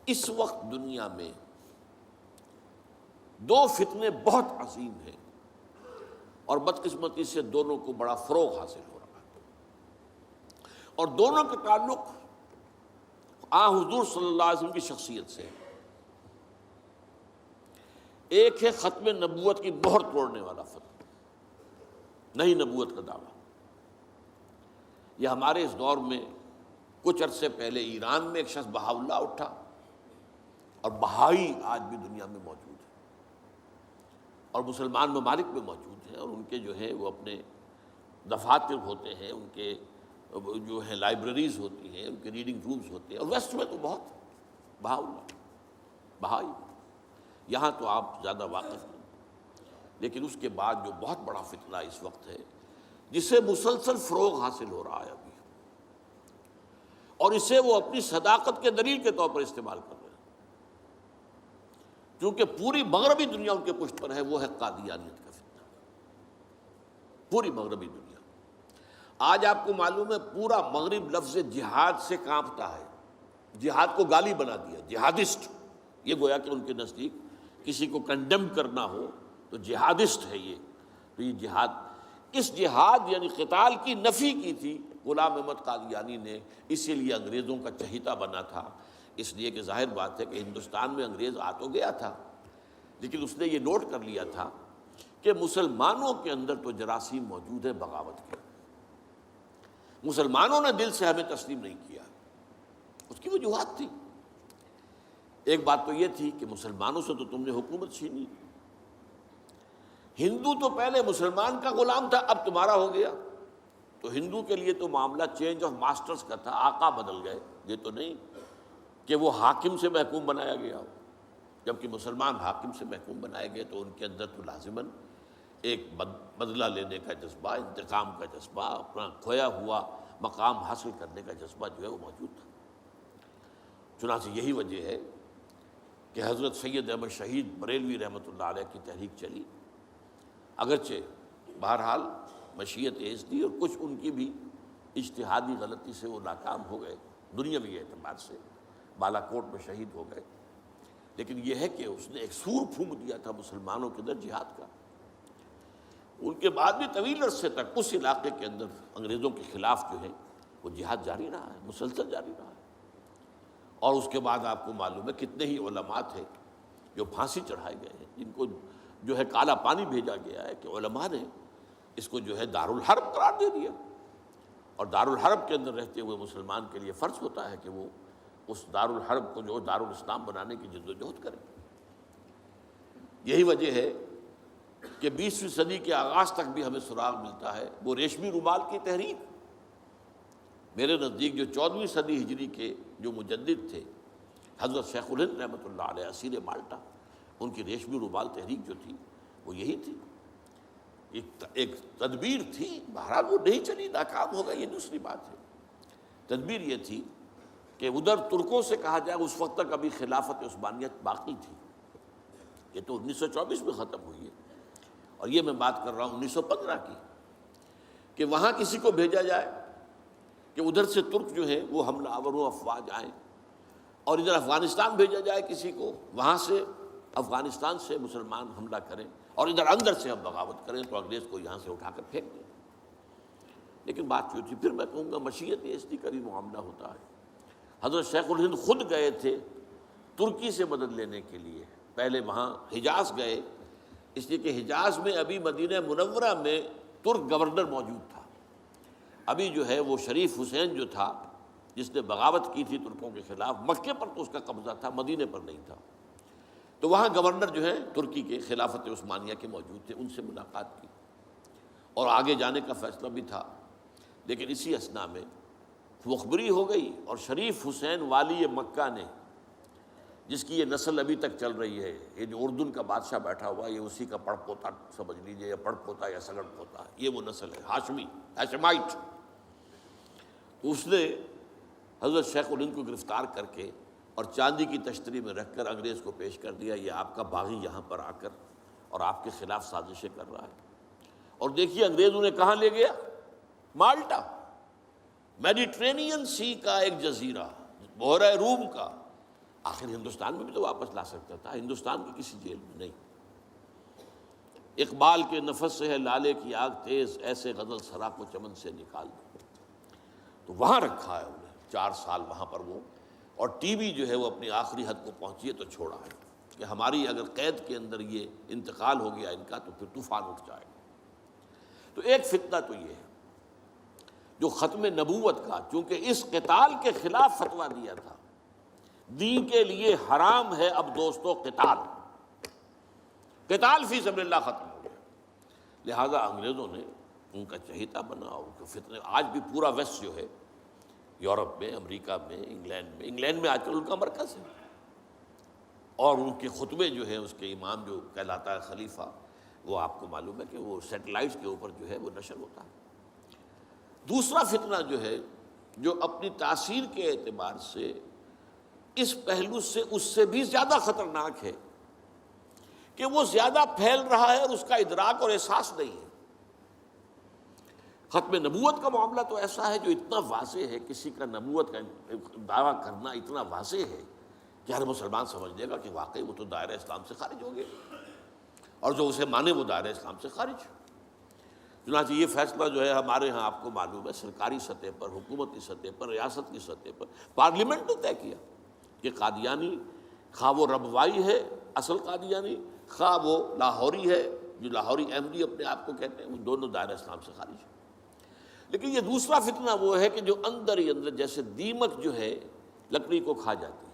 اس وقت دنیا میں دو فتنے بہت عظیم ہیں، اور بدقسمتی سے دونوں کو بڑا فروغ حاصل ہو رہا ہے، اور دونوں کے تعلق حضور صلی اللہ علیہ وسلم کی شخصیت سے۔ ایک ہے ختم نبوت کی مہر توڑنے والا فتنہ، نئی نبوت کا دعویٰ۔ یہ ہمارے اس دور میں کچھ عرصے پہلے ایران میں ایک شخص بہا اللہ اٹھا، اور بہائی آج بھی دنیا میں موجود ہے، اور مسلمان ممالک میں موجود ہیں، اور ان کے جو ہے وہ اپنے دفاتر ہوتے ہیں، ان کے جو ہے لائبریریز ہوتی ہیں، ان کے ریڈنگ رومز ہوتے ہیں، اور ویسٹ میں تو بہت بہا اللہ بہائی، یہاں تو آپ زیادہ واقف نہیں۔ لیکن اس کے بعد جو بہت بڑا فتنہ اس وقت ہے، جسے مسلسل فروغ حاصل ہو رہا ہے ابھی، اور اسے وہ اپنی صداقت کے دلیل کے طور پر استعمال کر رہے ہیں، کیونکہ پوری مغربی دنیا ان کے پشت پر ہے، وہ ہے قادیانیت کا فتنہ۔ پوری مغربی دنیا، آج آپ کو معلوم ہے پورا مغرب لفظ جہاد سے کانپتا ہے، جہاد کو گالی بنا دیا، جہادسٹ۔ یہ گویا کہ ان کے نزدیک کسی کو کنڈیم کرنا ہو تو جہادسٹ ہے یہ۔ تو یہ جہاد، اس جہاد یعنی قتال کی نفی کی تھی غلام احمد قادیانی نے، اسی لیے انگریزوں کا چہیتا بنا تھا، اس لیے کہ ظاہر بات ہے کہ ہندوستان میں انگریز آ تو گیا تھا، لیکن اس نے یہ نوٹ کر لیا تھا کہ مسلمانوں کے اندر تو جراثیم موجود ہے بغاوت کے، مسلمانوں نے دل سے ہمیں تسلیم نہیں کیا۔ اس کی وجوہات تھی، ایک بات تو یہ تھی کہ مسلمانوں سے تو تم نے حکومت چھینی، ہندو تو پہلے مسلمان کا غلام تھا، اب تمہارا ہو گیا، تو ہندو کے لیے تو معاملہ چینج آف ماسٹرز کا تھا، آقا بدل گئے، یہ تو نہیں کہ وہ حاکم سے محکوم بنایا گیا ہو۔ جبکہ مسلمان حاکم سے محکوم بنائے گئے تو ان کے اندر تو لازماً ایک بدلہ لینے کا جذبہ، انتقام کا جذبہ، اپنا کھویا ہوا مقام حاصل کرنے کا جذبہ جو ہے وہ موجود تھا۔ چنانچہ یہی وجہ ہے کہ حضرت سید احمد شہید بریلوی رحمۃ اللہ علیہ کی تحریک چلی، اگرچہ بہرحال مشیت ایز دی، اور کچھ ان کی بھی اجتہادی غلطی سے وہ ناکام ہو گئے، دنیاوی اعتبار سے بالا کوٹ میں شہید ہو گئے، لیکن یہ ہے کہ اس نے ایک سور پھونک دیا تھا مسلمانوں کے اندر جہاد کا۔ ان کے بعد بھی طویل عرصے تک اس علاقے کے اندر انگریزوں کے خلاف جو ہے وہ جہاد جاری رہا ہے، مسلسل جاری رہا ہے، اور اس کے بعد آپ کو معلوم ہے کتنے ہی علماء تھے جو پھانسی چڑھائے گئے ہیں، جن کو جو ہے کالا پانی بھیجا گیا ہے کہ علماء نے اس کو جو ہے دارالحرب قرار دے دیا، اور دارالحرب کے اندر رہتے ہوئے مسلمان کے لیے فرض ہوتا ہے کہ وہ اس دارالحرب کو جو دارالاسلام بنانے کی جد و جہد کرے۔ یہی وجہ ہے کہ 20ویں صدی کے آغاز تک بھی ہمیں سراغ ملتا ہے وہ ریشمی رومال کی تحریک۔ میرے نزدیک جو 14ویں صدی ہجری کے جو مجدد تھے حضرت شیخ الہند رحمۃ اللہ علیہ اسیر مالٹا، ان کی ریشمی رومال تحریک جو تھی وہ یہی تھی، ایک تدبیر تھی، بہرحال وہ نہیں چلی، ناکام ہو گئی، یہ دوسری بات ہے۔ تدبیر یہ تھی کہ ادھر ترکوں سے کہا جائے اس وقت تک ابھی خلافت عثمانیت باقی تھی، یہ تو 1924 میں ختم ہوئی ہے، اور یہ میں بات کر رہا ہوں 1915 کی، کہ وہاں کسی کو بھیجا جائے کہ ادھر سے ترک جو ہے وہ حملہ آور و افواج آئیں، اور ادھر افغانستان بھیجا جائے کسی کو، وہاں سے افغانستان سے مسلمان حملہ کریں اور ادھر اندر سے ہم بغاوت کریں تو انگریز کو یہاں سے اٹھا کر پھینک دیں۔ لیکن بات یہ تھی، پھر میں کہوں گا مشیت ایسی کا بھی معاملہ ہوتا ہے۔ حضرت شیخ الہند خود گئے تھے ترکی سے مدد لینے کے لیے، پہلے وہاں حجاز گئے، اس لیے کہ حجاز میں ابھی مدینہ منورہ میں ترک گورنر موجود تھا، ابھی جو ہے وہ شریف حسین جو تھا جس نے بغاوت کی تھی ترکوں کے خلاف، مکے پر تو اس کا قبضہ تھا، مدینے پر نہیں تھا، تو وہاں گورنر جو ہے ترکی کے خلافت عثمانیہ کے موجود تھے، ان سے ملاقات کی اور آگے جانے کا فیصلہ بھی تھا۔ لیکن اسی اثنا میں مخبری ہو گئی، اور شریف حسین والی مکہ نے، جس کی یہ نسل ابھی تک چل رہی ہے، یہ جو اردن کا بادشاہ بیٹھا ہوا ہے، یہ اسی کا پڑ پوتا سمجھ لیجئے، یا پڑ پوتا یا سگڑ پوتا، یہ وہ نسل ہے ہاشمی، ہاشمائٹ۔ اس نے حضرت شیخ الہند کو گرفتار کر کے اور چاندی کی تشتری میں رکھ کر انگریز کو پیش کر دیا، یہ آپ کا باغی یہاں پر آ کر اور آپ کے خلاف سازشیں کر رہا ہے۔ اور دیکھیے انگریز انہیں کہاں لے گیا، مالٹا، میڈیٹرینین سی کا ایک جزیرہ، بحیرہ روم کا، آخر ہندوستان میں بھی تو واپس لا سکتا تھا، ہندوستان کی کسی جیل میں نہیں۔ اقبال کے نفس سے ہے لالے کی آگ تیز، ایسے غزل سرا کو چمن سے نکال دو، تو وہاں رکھا ہے انہیں 4 سال وہاں پر وہ، اور ٹی وی جو ہے وہ اپنی آخری حد کو پہنچی ہے تو چھوڑا ہے کہ ہماری اگر قید کے اندر یہ انتقال ہو گیا ان کا تو پھر طوفان اٹھ جائے گا۔ تو ایک فتنہ تو یہ ہے جو ختم نبوت کا، چونکہ اس قتال کے خلاف فتویٰ دیا تھا، دین کے لیے حرام ہے اب دوستو قتال، قتال فی سبیل اللہ ختم ہو گیا، لہذا انگریزوں نے ان کا چہیتا بنا، ان کے فتنے آج بھی پورا ویسٹ جو ہے، یورپ میں، امریکہ میں، انگلینڈ میں آج کل ان کا مرکز ہے، اور ان کے خطبے جو ہیں اس کے امام جو کہلاتا ہے خلیفہ، وہ آپ کو معلوم ہے کہ وہ سیٹلائٹس کے اوپر جو ہے وہ نشر ہوتا ہے۔ دوسرا فتنہ جو ہے جو اپنی تاثیر کے اعتبار سے اس پہلو سے اس سے بھی زیادہ خطرناک ہے کہ وہ زیادہ پھیل رہا ہے اور اس کا ادراک اور احساس نہیں ہے۔ ختم نبوت کا معاملہ تو ایسا ہے جو اتنا واضح ہے، کسی کا نبوت کا دعویٰ کرنا اتنا واضح ہے کہ ہر مسلمان سمجھ لے گا کہ واقعی وہ تو دائرہ اسلام سے خارج ہو گئے، اور جو اسے مانے وہ دائرہ اسلام سے خارج۔ چنانچہ یہ فیصلہ جو ہے ہمارے ہاں آپ کو معلوم ہے سرکاری سطح پر، حکومتی سطح پر، ریاست کی سطح پر، پارلیمنٹ نے طے کیا کہ قادیانی خواہ وہ ربوائی ہے اصل قادیانی، خواہ وہ لاہوری ہے جو لاہوری احمدی اپنے آپ کو کہتے ہیں، وہ دونوں دائرہ اسلام سے خارج ہیں۔ لیکن یہ دوسرا فتنہ وہ ہے کہ جو اندر ہی اندر جیسے دیمک جو ہے لکڑی کو کھا جاتی ہے،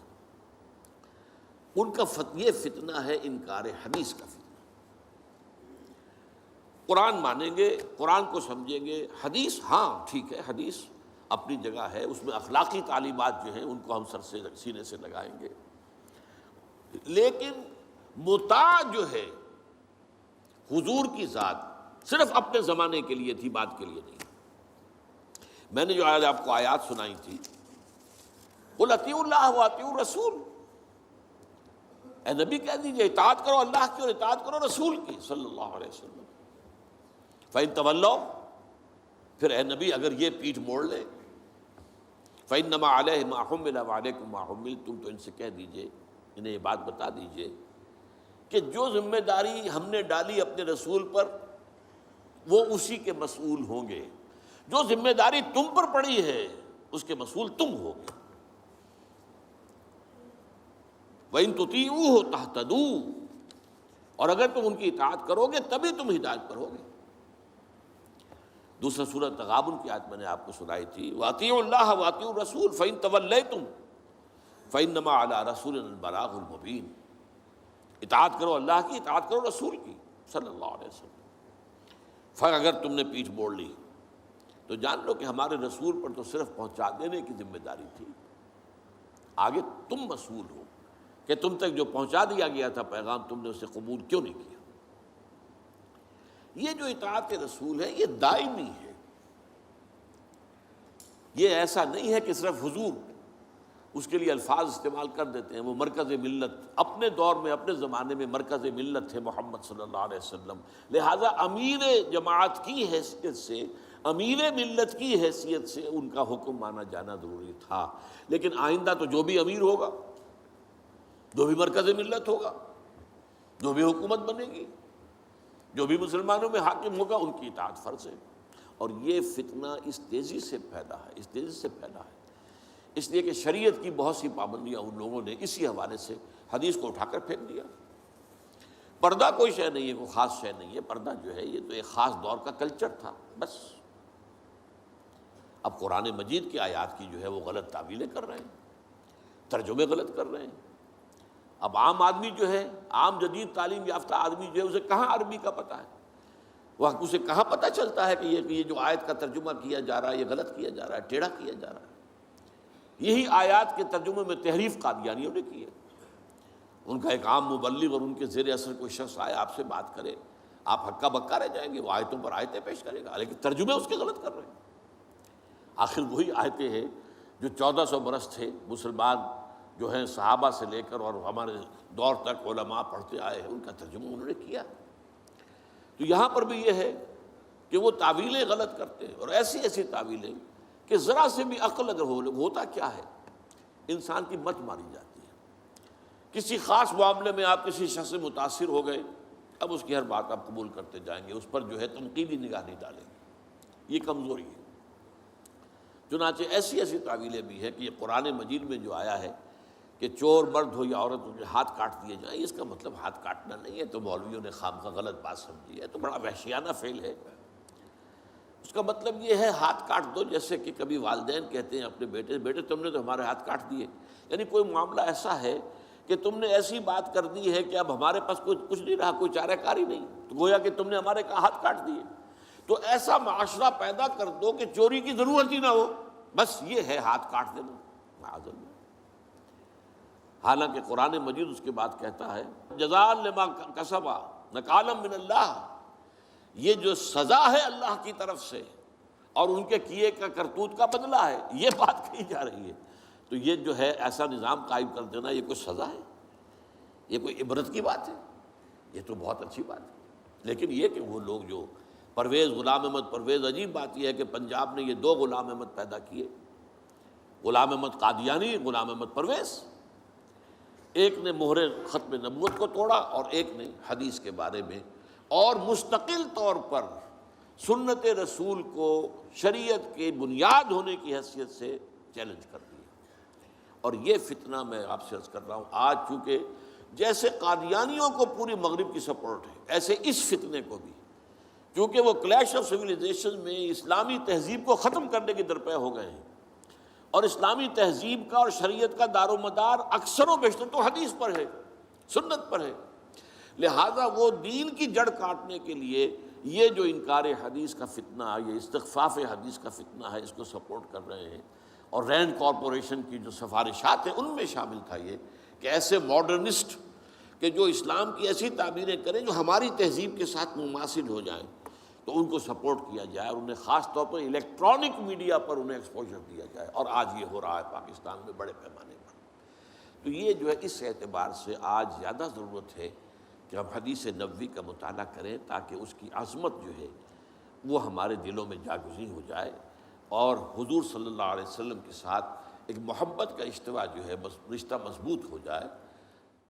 ان کا یہ فتنہ ہے انکار حدیث کا فتنہ۔ قرآن مانیں گے، قرآن کو سمجھیں گے، حدیث ہاں ٹھیک ہے، حدیث اپنی جگہ ہے، اس میں اخلاقی تعلیمات جو ہیں ان کو ہم سر سے سینے سے لگائیں گے، لیکن مطاع جو ہے حضور کی ذات صرف اپنے زمانے کے لیے تھی، بعد کے لیے نہیں۔ میں نے جو آج آپ کو آیات سنائی تھی، قل اطیعوا اللہ واطیعوا الرسول، اے نبی کہہ دیجئے اطاعت کرو اللہ کی اور اطاعت کرو رسول کی صلی اللہ علیہ وسلم۔ فَإِن تَوَلَّوْا، پھر اے نبی اگر یہ پیٹھ موڑ لے، فَإِنَّمَا عَلَيْهِ مَا حُمِّلَ وَعَلَيْكُمْ مَا حُمِّلْتُمْ، تو ان سے کہہ دیجئے، انہیں یہ بات بتا دیجئے کہ جو ذمہ داری ہم نے ڈالی اپنے رسول پر وہ اسی کے مسئول ہوں گے، جو ذمہ داری تم پر پڑی ہے اس کے مسئول تم ہوگے۔ وَإِن تُطِيعُوهُ تَهْتَدُوا، اور اگر تم ان کی اطاعت کرو گے تبھی تم ہدایت پر ہوگے۔ دوسرا سورۃ تغابن کی آیت میں نے آپ کو سنائی تھی، وَأَطِيعُوا اللَّهَ وَأَطِيعُوا الرَّسُولَ فَإِن تَوَلَّيْتُمْ فَإِنَّمَا عَلَىٰ رَسُولِنَا الْبَلَاغُ الْمُبِينُ، اطاعت کرو اللہ کی، اطاعت کرو رسول کی صلی اللہ علیہ وسلم۔ پھر اگر تم نے پیٹھ موڑ لی تو جان لو کہ ہمارے رسول پر تو صرف پہنچا دینے کی ذمہ داری تھی، آگے تم مسئول ہو کہ تم تک جو پہنچا دیا گیا تھا پیغام تم نے اسے قبول کیوں نہیں کیا۔ یہ جو اطاعت رسول ہے یہ دائمی ہے، یہ ایسا نہیں ہے کہ صرف حضور اس کے لیے الفاظ استعمال کر دیتے ہیں۔ وہ مرکز ملت اپنے دور میں اپنے زمانے میں مرکز ملت تھے محمد صلی اللہ علیہ وسلم، لہٰذا امیر جماعت کی حیثیت سے، امیر ملت کی حیثیت سے ان کا حکم مانا جانا ضروری تھا۔ لیکن آئندہ تو جو بھی امیر ہوگا، جو بھی مرکز ملت ہوگا، جو بھی حکومت بنے گی، جو بھی مسلمانوں میں حاکم ہوگا، ان کی اطاعت فرض ہے۔ اور یہ فتنہ اس تیزی سے پھیلا ہے، اس تیزی سے پھیلا ہے، اس لیے کہ شریعت کی بہت سی پابندیاں ان لوگوں نے اسی حوالے سے حدیث کو اٹھا کر پھینک دیا۔ پردہ کوئی شے نہیں ہے، کوئی خاص شے نہیں ہے، پردہ جو ہے یہ تو ایک خاص دور کا کلچر تھا بس۔ اب قرآن مجید کی آیات کی جو ہے وہ غلط تعویلیں کر رہے ہیں، ترجمے غلط کر رہے ہیں۔ اب عام آدمی جو ہے، عام جدید تعلیم یافتہ آدمی جو ہے، اسے کہاں عربی کا پتہ ہے، وہ اسے کہاں پتہ چلتا ہے کہ یہ جو آیت کا ترجمہ کیا جا رہا ہے یہ غلط کیا جا رہا ہے، ٹیڑھا کیا جا رہا ہے۔ یہی آیات کے ترجمے میں تحریف قادیانیوں نے کی ہے۔ ان کا ایک عام مبلغ اور ان کے زیر اثر کوئی شخص آئے آپ سے بات کرے، آپ ہکا بکا رہ جائیں گے، وہ آیتوں پر آیتیں پیش کرے گا لیکن ترجمے اس کے غلط کر رہے ہیں۔ آخر وہی آیتیں ہیں جو 1400 برس تھے مسلمان جو ہیں صحابہ سے لے کر اور ہمارے دور تک علماء پڑھتے آئے ہیں، ان کا ترجمہ انہوں نے کیا۔ تو یہاں پر بھی یہ ہے کہ وہ تعویلیں غلط کرتے ہیں، اور ایسی ایسی تعویلیں کہ ذرا سے بھی عقل اگر ہوتا کیا ہے، انسان کی مت ماری جاتی ہے۔ کسی خاص معاملے میں آپ کسی شخص سے متاثر ہو گئے، اب اس کی ہر بات آپ قبول کرتے جائیں گے، اس پر جو ہے تنقیدی نگاہ نہیں ڈالیں گے، یہ کمزوری ہے۔ چنانچہ ایسی ایسی تعویلیں بھی ہیں کہ یہ قرآن مجید میں جو آیا ہے کہ چور مرد ہو یا عورت ہو ہاتھ کاٹ دیے جائیں، اس کا مطلب ہاتھ کاٹنا نہیں ہے، تو مولویوں نے خام کا غلط بات سمجھی ہے، تو بڑا وحشیانہ فعل ہے۔ اس کا مطلب یہ ہے ہاتھ کاٹ دو، جیسے کہ کبھی والدین کہتے ہیں اپنے بیٹے سے، بیٹے تم نے تو ہمارے ہاتھ کاٹ دیے، یعنی کوئی معاملہ ایسا ہے کہ تم نے ایسی بات کر دی ہے کہ اب ہمارے پاس کچھ نہیں رہا، کوئی چارہ کاری نہیں، تو گویا کہ تم نے ہمارے ہاتھ کاٹ دیے۔ تو ایسا معاشرہ پیدا کر دو کہ چوری کی ضرورت ہی نہ ہو، بس یہ ہے ہاتھ کاٹ دینا، معاذ اللہ۔ حالانکہ قرآن مجید اس کے بعد کہتا ہے جزاء لما کسبا نکالا من اللہ، یہ جو سزا ہے اللہ کی طرف سے اور ان کے کیے کا کرتوت کا بدلہ ہے، یہ بات کہی جا رہی ہے۔ تو یہ جو ہے ایسا نظام قائم کر دینا، یہ کوئی سزا ہے؟ یہ کوئی عبرت کی بات ہے؟ یہ تو بہت اچھی بات ہے۔ لیکن یہ کہ وہ لوگ جو پرویز غلام احمد پرویز، عجیب بات یہ ہے کہ پنجاب نے یہ دو غلام احمد پیدا کیے، غلام احمد قادیانی، غلام احمد پرویز، ایک نے مہر ختم نبوت کو توڑا اور ایک نے حدیث کے بارے میں اور مستقل طور پر سنت رسول کو شریعت کے بنیاد ہونے کی حیثیت سے چیلنج کر دیا۔ اور یہ فتنہ میں آپ سے عرض کر رہا ہوں، آج چونکہ جیسے قادیانیوں کو پوری مغرب کی سپورٹ ہے، ایسے اس فتنے کو بھی، کیونکہ وہ کلیش آف سویلائزیشن میں اسلامی تہذیب کو ختم کرنے کے درپے ہو گئے ہیں، اور اسلامی تہذیب کا اور شریعت کا دار و مدار اکثر و بیشتر تو حدیث پر ہے، سنت پر ہے، لہذا وہ دین کی جڑ کاٹنے کے لیے یہ جو انکار حدیث کا فتنہ، یہ استخفاف حدیث کا فتنہ ہے، اس کو سپورٹ کر رہے ہیں۔ اور رینڈ کارپوریشن کی جو سفارشات ہیں ان میں شامل تھا یہ کہ ایسے ماڈرنسٹ کہ جو اسلام کی ایسی تعبیریں کریں جو ہماری تہذیب کے ساتھ مماثل ہو جائیں، تو ان کو سپورٹ کیا جائے، اور انہیں خاص طور پر الیکٹرانک میڈیا پر انہیں ایکسپوجر دیا جائے، اور آج یہ ہو رہا ہے پاکستان میں بڑے پیمانے پر۔ تو یہ جو ہے اس اعتبار سے آج زیادہ ضرورت ہے کہ ہم حدیث نبوی کا مطالعہ کریں، تاکہ اس کی عظمت جو ہے وہ ہمارے دلوں میں جاگزیں ہو جائے، اور حضور صلی اللہ علیہ وسلم کے ساتھ ایک محبت کا اشتوا جو ہے رشتہ مضبوط ہو جائے۔